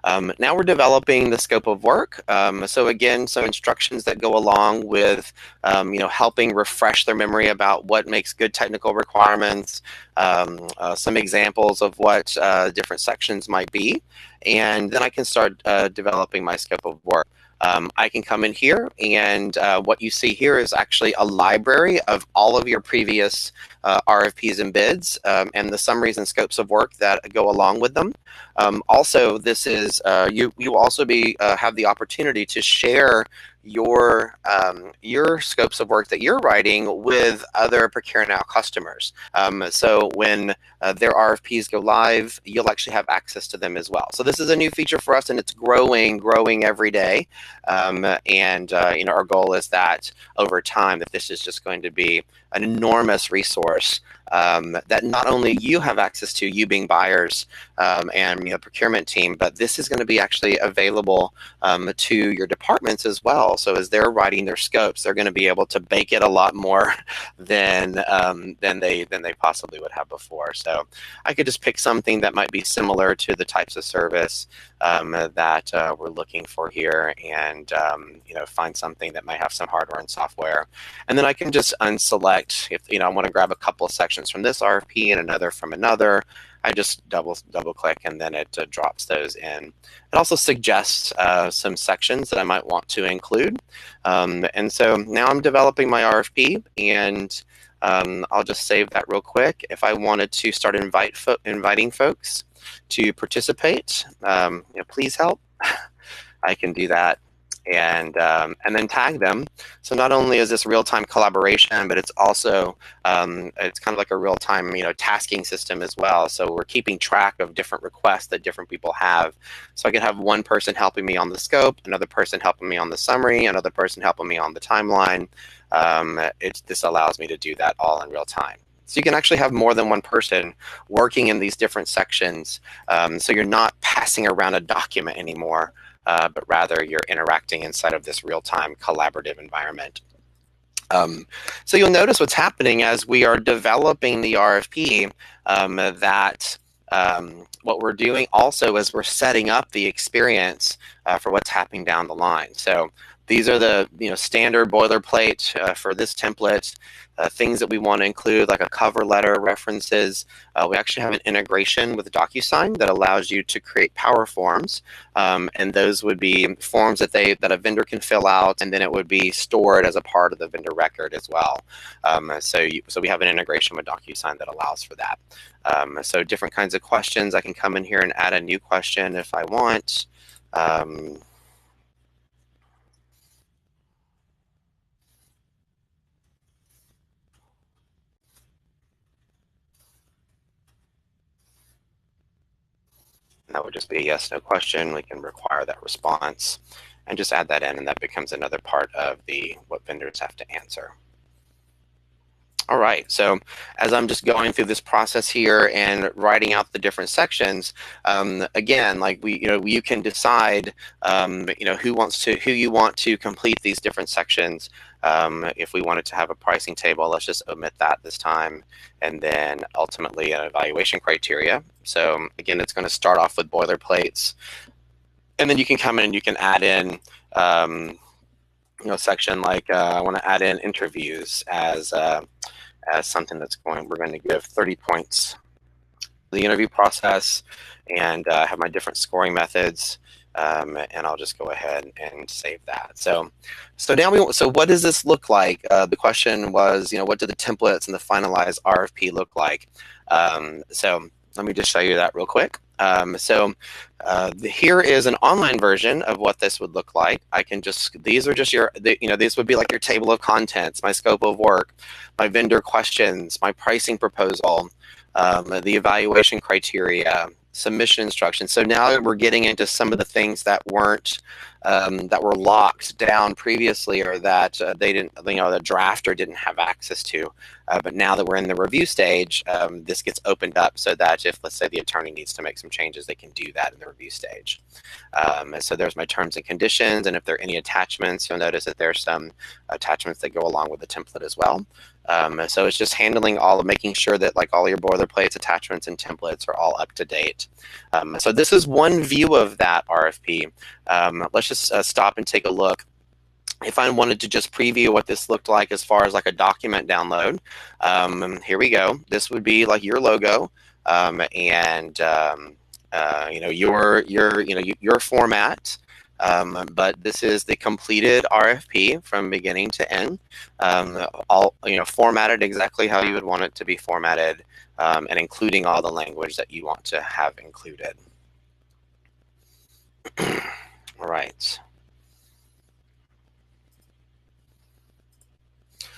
now we're developing the scope of work. So again, some instructions that go along with helping refresh their memory about what makes good technical requirements, some examples of what different sections might be, and then I can start developing my scope of work. I can come in here, and what you see here is actually a library of all of your previous RFPs and bids, and the summaries and scopes of work that go along with them. Also, this is you also have the opportunity to share your scopes of work that you're writing with other Procure Now customers. So when their RFPs go live, you'll actually have access to them as well. So this is a new feature for us, and it's growing every day. Our goal is that over time, that this is just going to be an enormous resource that not only you have access to, you being buyers and procurement team, but this is going to be actually available to your departments as well. So as they're writing their scopes, they're going to be able to bake it a lot more than they possibly would have before. So I could just pick something that might be similar to the types of service that we're looking for here, and find something that might have some hardware and software, and then I can just unselect if I want to grab a couple of sections from this RFP and another from another. I just double click, and then it drops those in. It also suggests some sections that I might want to include, and so now I'm developing my RFP, and I'll just save that real quick. If I wanted to start inviting folks, to participate, please help. I can do that, and then tag them. So not only is this real-time collaboration, but it's also it's kind of like a real-time tasking system as well. So we're keeping track of different requests that different people have. So I can have one person helping me on the scope, another person helping me on the summary, another person helping me on the timeline. This allows me to do that all in real time. So you can actually have more than one person working in these different sections. So you're not passing around a document anymore, but rather you're interacting inside of this real-time collaborative environment. So you'll notice what's happening as we are developing the RFP, that what we're doing also is we're setting up the experience for what's happening down the line. So these are the standard boilerplate for this template. Things that we want to include, like a cover letter, references. We actually have an integration with DocuSign that allows you to create power forms, and those would be forms that a vendor can fill out, and then it would be stored as a part of the vendor record as well. So we have an integration with DocuSign that allows for that. So different kinds of questions. I can come in here and add a new question if I want. And that would just be a yes, no question. We can require that response and just add that in, and that becomes another part of what vendors have to answer. All right, so as I'm just going through this process here and writing out the different sections, again, like you can decide, who you want to complete these different sections. If we wanted to have a pricing table, let's just omit that this time, and then ultimately an evaluation criteria. So again, it's going to start off with boilerplates, and then you can come in and you can add in, section like I want to add in interviews as something that's we're going to give 30 points to the interview process, and have my different scoring methods, and I'll just go ahead and save that. So now so what does this look like? The question was, what do the templates and the finalized RFP look like? So let me just show you that real quick. Here is an online version of what this would look like. These are just these would be like your table of contents, my scope of work, my vendor questions, my pricing proposal, the evaluation criteria, submission instructions. So now we're getting into some of the things that weren't, that were locked down previously, or that they didn't, the drafter didn't have access to. But now that we're in the review stage, this gets opened up so that if, let's say, the attorney needs to make some changes, they can do that in the review stage. So there's my terms and conditions, and if there are any attachments, you'll notice that there's some attachments that go along with the template as well. So it's just handling making sure that all your boilerplates, attachments, and templates are all up to date. So this is one view of that RFP. Let's just stop and take a look. If I wanted to just preview what this looked like as far as a document download, here we go. This would be your logo, and your format. But this is the completed RFP from beginning to end, all formatted exactly how you would want it to be formatted, and including all the language that you want to have included. All right.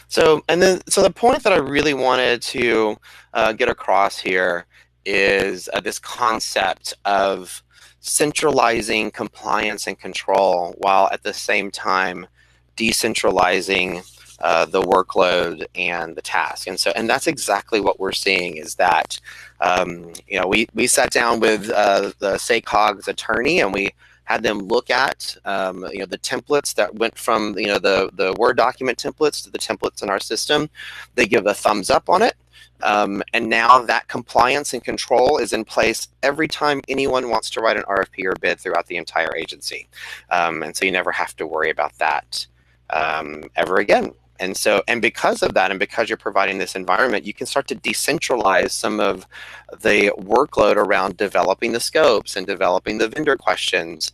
So the point that I really wanted to get across here is this concept of centralizing compliance and control while at the same time decentralizing the workload and the task. And that's exactly what we're seeing, is that we sat down with the SACOG's attorney, and we had them look at the templates that went from the Word document templates to the templates in our system. They give a thumbs up on it. And now that compliance and control is in place every time anyone wants to write an RFP or bid throughout the entire agency. And so you never have to worry about that ever again. And because of that, and because you're providing this environment, you can start to decentralize some of the workload around developing the scopes and developing the vendor questions.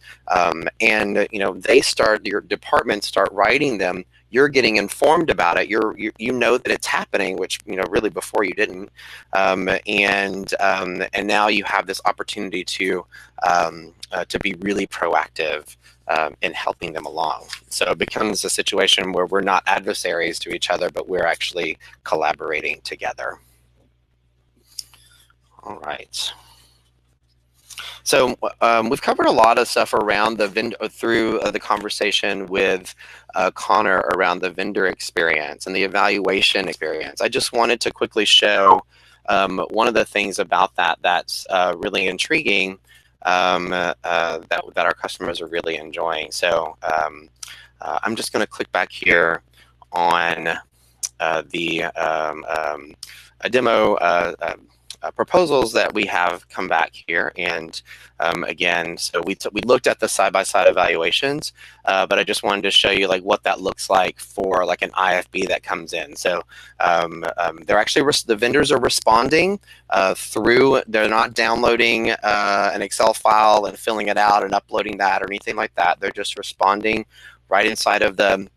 Your departments start writing them you're getting informed about it. You know that it's happening, which really before you didn't, and now you have this opportunity to be really proactive in helping them along. So it becomes a situation where we're not adversaries to each other, but we're actually collaborating together. All right. So we've covered a lot of stuff around the through the conversation with Connor around the vendor experience and the evaluation experience. I just wanted to quickly show one of the things about that's really intriguing that our customers are really enjoying. So I'm just going to click back here on a demo proposals that we have come back here. And again, so we looked at the side-by-side evaluations, but I just wanted to show you like what that looks like for like an IFB that comes in. So they're actually, the vendors are responding they're not downloading an Excel file and filling it out and uploading that or anything like that. They're just responding right inside of the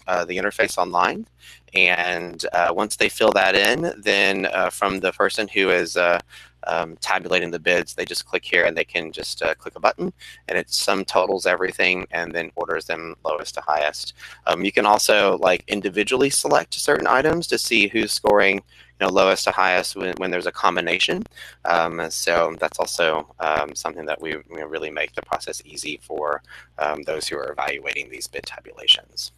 interface online. And once they fill that in, then from the person who is tabulating the bids, they just click here and they can just click a button, and it sum totals everything and then orders them lowest to highest. You can also like individually select certain items to see who's scoring lowest to highest when there's a combination. So that's also something that we really make the process easy for those who are evaluating these bid tabulations.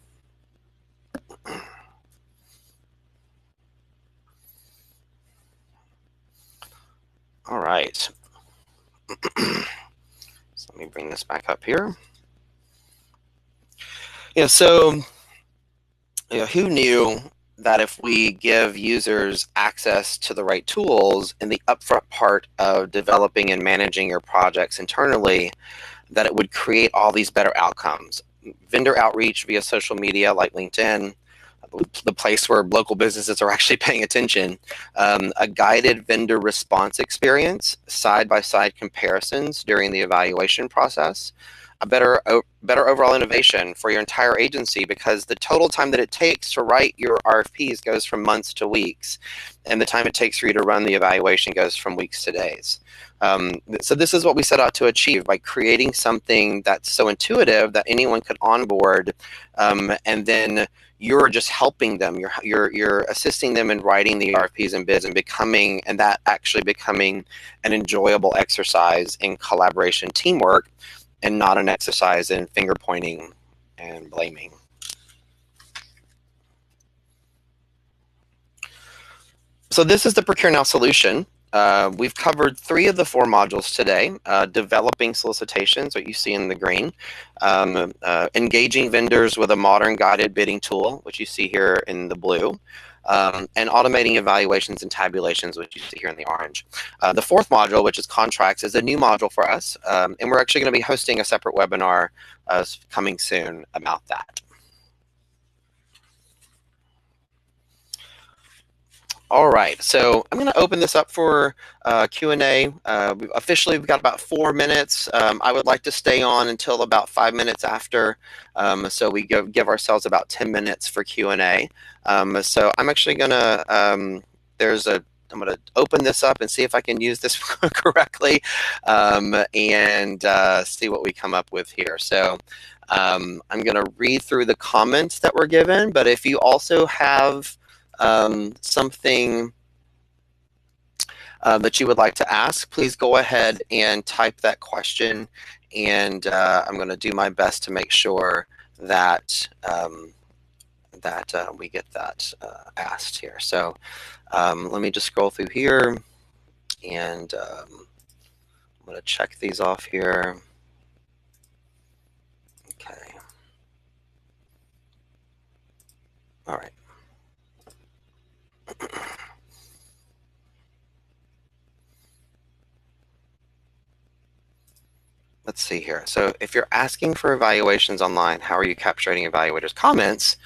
All right. So let me bring this back up here. So who knew that if we give users access to the right tools in the upfront part of developing and managing your projects internally, that it would create all these better outcomes? Vendor outreach via social media like LinkedIn, the place where local businesses are actually paying attention, a guided vendor response experience, side-by-side comparisons during the evaluation process, a better overall innovation for your entire agency, because the total time that it takes to write your RFPs goes from months to weeks, and the time it takes for you to run the evaluation goes from weeks to days. So this is what we set out to achieve by creating something that's so intuitive that anyone could onboard, and then you're just helping them. You're assisting them in writing the RFPs and bids and that actually becoming an enjoyable exercise in collaboration, teamwork, and not an exercise in finger pointing and blaming. So this is the Procure Now solution. We've covered 3 of the 4 modules today: developing solicitations, what you see in the green, engaging vendors with a modern guided bidding tool, which you see here in the blue, and automating evaluations and tabulations, which you see here in the orange. The 4th module, which is contracts, is a new module for us, and we're actually going to be hosting a separate webinar coming soon about that. All right, so I'm going to open this up for Q&A. We've got about 4 minutes. I would like to stay on until about 5 minutes after, so we give ourselves about 10 minutes for Q&A. So I'm actually going to, I'm going to open this up and see if I can use this correctly, and see what we come up with here. So I'm going to read through the comments that were given, but if you also have something that you would like to ask, please go ahead and type that question, and I'm going to do my best to make sure that we get that asked here. So let me just scroll through here, and I'm going to check these off here. Okay. All right. Let's see here. So if you're asking for evaluations online, how are you capturing evaluators' comments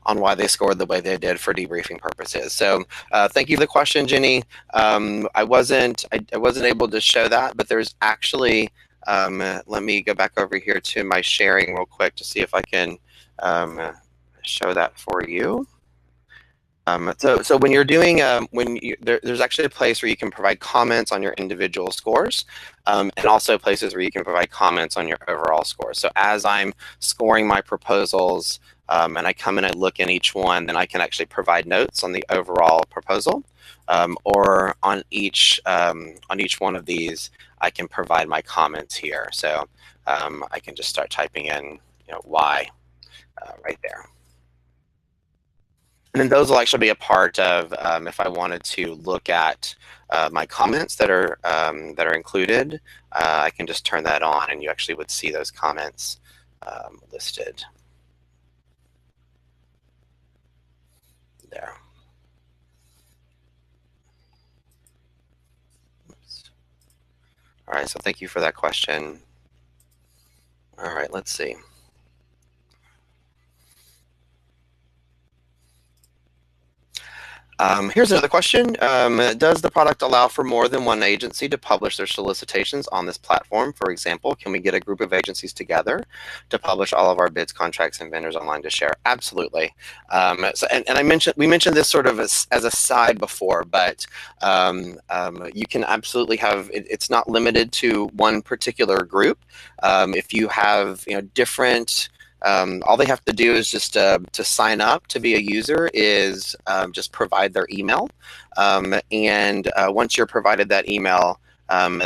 on why they scored the way they did for debriefing purposes? So thank you for the question, Jenny. I wasn't able to show that, but there's actually let me go back over here to my sharing real quick to see if I can show that for you. So when you're doing, there's actually a place where you can provide comments on your individual scores, and also places where you can provide comments on your overall score. So as I'm scoring my proposals, and I come in and look in each one, then I can actually provide notes on the overall proposal, or on each one of these, I can provide my comments here. So I can just start typing in, why right there. And then those will actually be a part of, if I wanted to look at my comments that are included, I can just turn that on, and you actually would see those comments listed there. Oops. All right, so thank you for that question. All right, let's see. Here's another question. Does the product allow for more than one agency to publish their solicitations on this platform? For example, can we get a group of agencies together to publish all of our bids, contracts, and vendors online to share? Absolutely. We mentioned this sort of as a side before, but you can absolutely have, it's not limited to one particular group. If you have different, all they have to do is just to sign up to be a user is just provide their email, and once you're provided that email,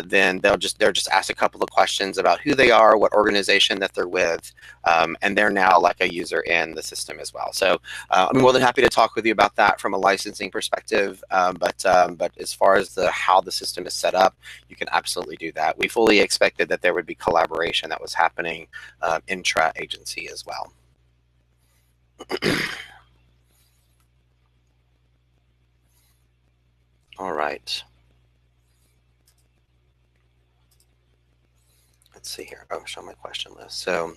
then they're just asked a couple of questions about who they are, what organization that they're with, and they're now like a user in the system as well. So I'm more than happy to talk with you about that from a licensing perspective, but as far as how the system is set up, you can absolutely do that. We fully expected that there would be collaboration that was happening intra-agency as well. All right. Let's see here. Oh, show my question list. So,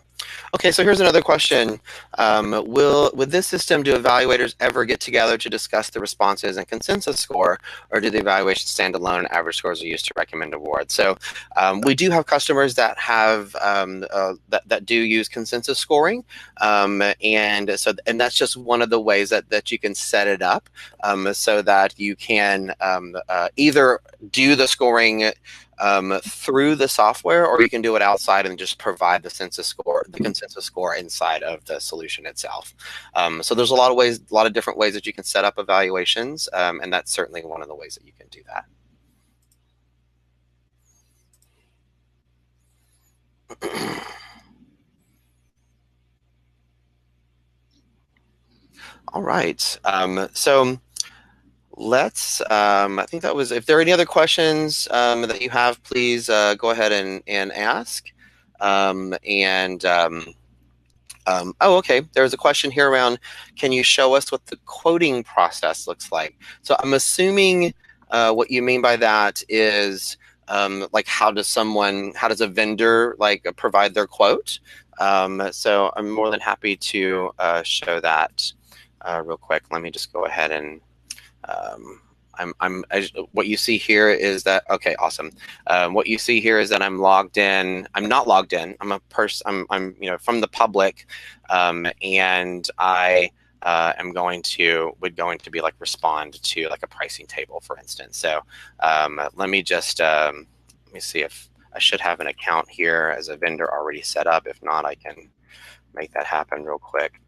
okay, so here's another question. Would this system, do evaluators ever get together to discuss the responses and consensus score, or do the evaluations stand alone and average scores are used to recommend awards? So we do have customers that have that do use consensus scoring, and that's just one of the ways that you can set it up, so that you can either do the scoring through the software, or you can do it outside and just provide the consensus score inside of the solution itself. So there's a lot of different ways that you can set up evaluations, and that's certainly one of the ways that you can do that. All right. So let's, I think that was, if there are any other questions that you have, please go ahead and ask. Oh, okay. There's a question here around, can you show us what the quoting process looks like? So I'm assuming what you mean by that is like how does a vendor like provide their quote? So I'm more than happy to show that real quick. Let me just go ahead and what you see here is that, okay, awesome. What you see here is that I'm logged in. I'm not logged in. I'm a person. I'm from the public, and I would going to be like respond to like a pricing table, for instance. So let me just let me see if I should have an account here as a vendor already set up. If not, I can make that happen real quick.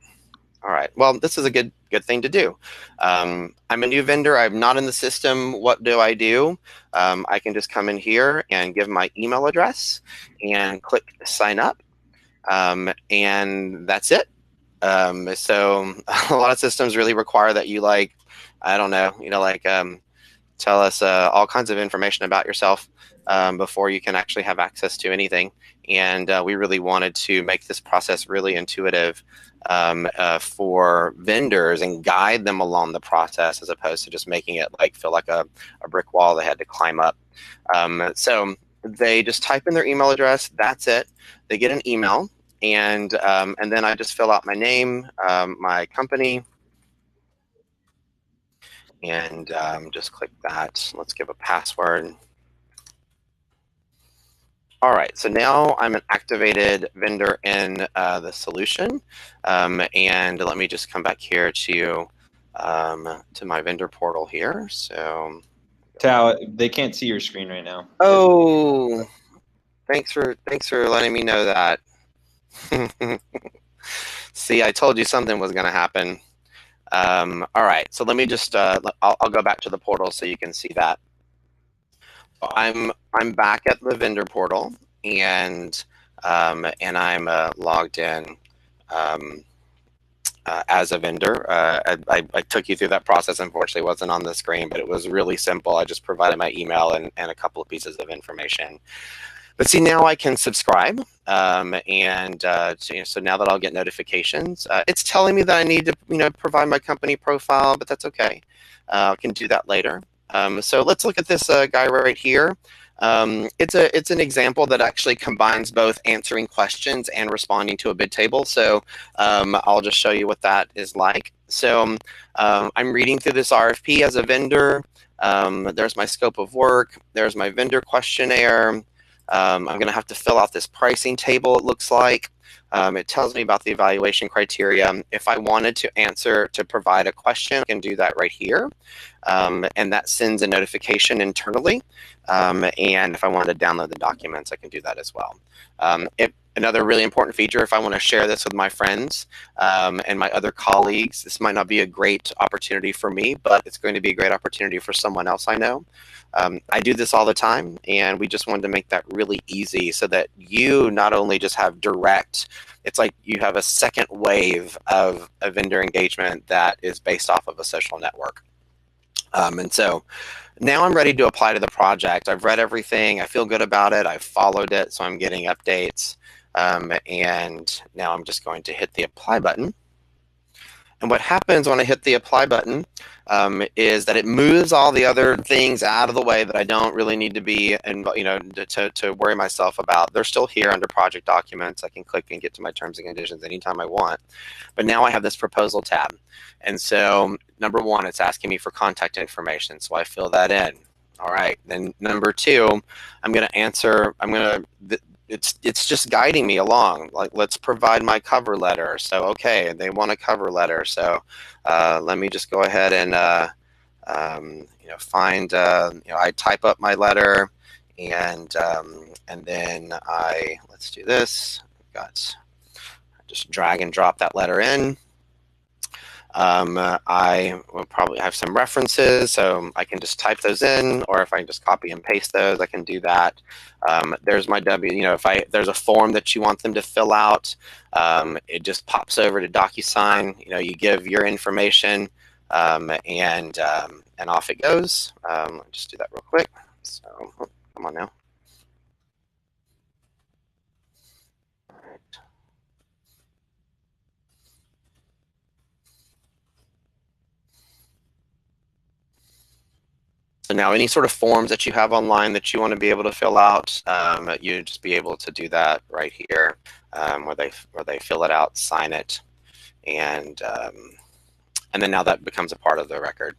All right. Well, this is a good thing to do. I'm a new vendor. I'm not in the system. What do? I can just come in here and give my email address and click sign up, and that's it. So a lot of systems really require that you tell us all kinds of information about yourself before you can actually have access to anything. And we really wanted to make this process really intuitive for vendors and guide them along the process, as opposed to just making it feel like a brick wall they had to climb up. So they just type in their email address. That's it. They get an email, and then I just fill out my name, my company, and just click that. Let's give a password. All right, so now I'm an activated vendor in the solution, and let me just come back here to my vendor portal here. So,
Tao, they can't see your screen right now.
oh, thanks for letting me know that. See, I told you something was going to happen. All right, so let me just I'll go back to the portal so you can see that. I'm back at the vendor portal, and I'm logged in as a vendor. I took you through that process. Unfortunately, it wasn't on the screen, but it was really simple. I just provided my email and a couple of pieces of information. But see, now I can subscribe, so now that I'll get notifications, it's telling me that I need to provide my company profile, but that's okay. I can do that later. So let's look at this guy right here. It's an example that actually combines both answering questions and responding to a bid table. So I'll just show you what that is like. So I'm reading through this RFP as a vendor. There's my scope of work. There's my vendor questionnaire. I'm going to have to fill out this pricing table, it looks like. It tells me about the evaluation criteria. If I wanted to provide a question, I can do that right here. And that sends a notification internally. And if I wanted to download the documents, I can do that as well. Another really important feature, if I want to share this with my friends and my other colleagues, this might not be a great opportunity for me, but it's going to be a great opportunity for someone else I know. I do this all the time, and we just wanted to make that really easy so that you not only just have direct, it's like you have a second wave of a vendor engagement that is based off of a social network. And so now I'm ready to apply to the project. I've read everything. I feel good about it. I've followed it, so I'm getting updates. And now I'm just going to hit the apply button. And what happens when I hit the apply button is that it moves all the other things out of the way that I don't really need to be, and to worry myself about. They're still here under project documents. I can click and get to my terms and conditions anytime I want. But now I have this proposal tab. And so number one, it's asking me for contact information. So I fill that in. All right. Then number two, I'm going to answer, it's just guiding me along. Like, let's provide my cover letter. So, okay, they want a cover letter. So let me just go ahead and, find, I type up my letter, and then let's do this. Just drag and drop that letter in. I will probably have some references, so I can just type those in, or if I can just copy and paste those, I can do that. There's my if there's a form that you want them to fill out, it just pops over to DocuSign. You give your information, and off it goes. Let me just do that real quick. So, come on now. So now any sort of forms that you have online that you want to be able to fill out, you just be able to do that right here, where they fill it out, sign it, and then now that becomes a part of the record.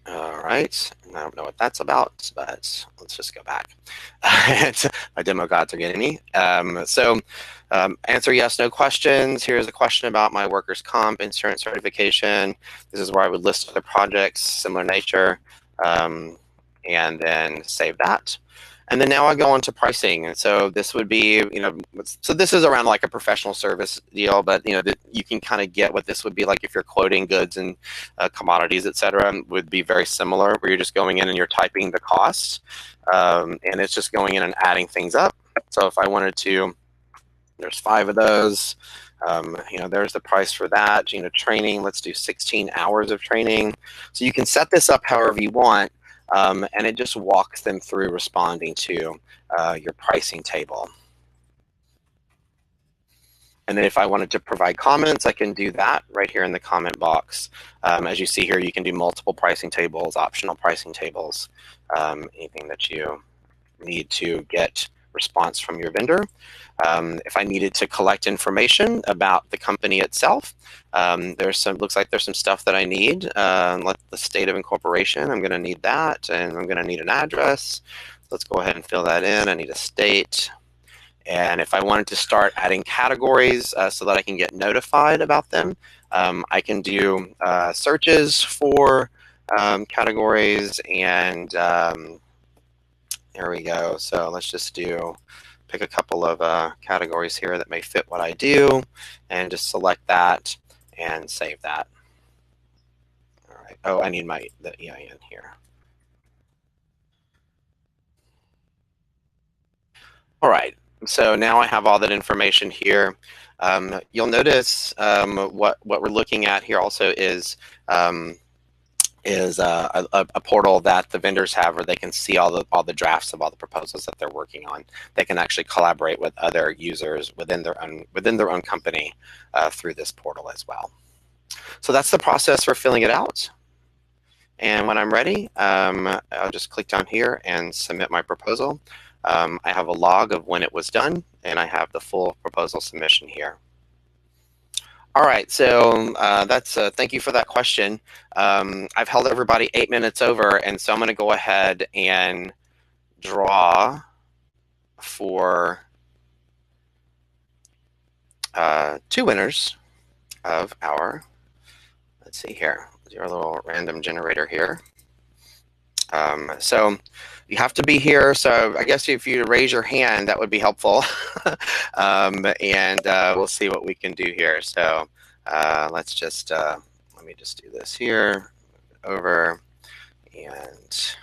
All right, I don't know what that's about, but let's just go back. My demo gods are getting me. Answer yes, no questions. Here's a question about my workers' comp insurance certification. This is where I would list other projects, similar nature, and then save that. And then now I go on to pricing. And so this would be, so this is around like a professional service deal, but you can kind of get what this would be like if you're quoting goods and commodities, et cetera, would be very similar, where you're just going in and you're typing the costs, and it's just going in and adding things up. So if I wanted to, there's 5 of those. There's the price for that. Training, let's do 16 hours of training. So you can set this up however you want, and it just walks them through responding to your pricing table. And then if I wanted to provide comments, I can do that right here in the comment box. As you see here, you can do multiple pricing tables, optional pricing tables, anything that you need to get response from your vendor. If I needed to collect information about the company itself, looks like there's some stuff that I need. The state of incorporation, I'm going to need that, and I'm going to need an address. Let's go ahead and fill that in. I need a state. And if I wanted to start adding categories so that I can get notified about them, I can do searches for categories, and there we go. So let's just pick a couple of categories here that may fit what I do, and just select that and save that. All right. Oh, I need the EIN here. All right. So now I have all that information here. You'll notice what we're looking at here also is a portal that the vendors have where they can see all the drafts of all the proposals that they're working on. They can actually collaborate with other users within their own company through this portal as well. So that's the process for filling it out. And when I'm ready, I'll just click down here and submit my proposal. I have a log of when it was done, and I have the full proposal submission here. All right, so thank you for that question. I've held everybody 8 minutes over, and so I'm going to go ahead and draw for 2 winners of our, let's see here, your little random generator here. So you have to be here. So I guess if you raise your hand, that would be helpful. And we'll see what we can do here. So let's just, let me just do this here, over, and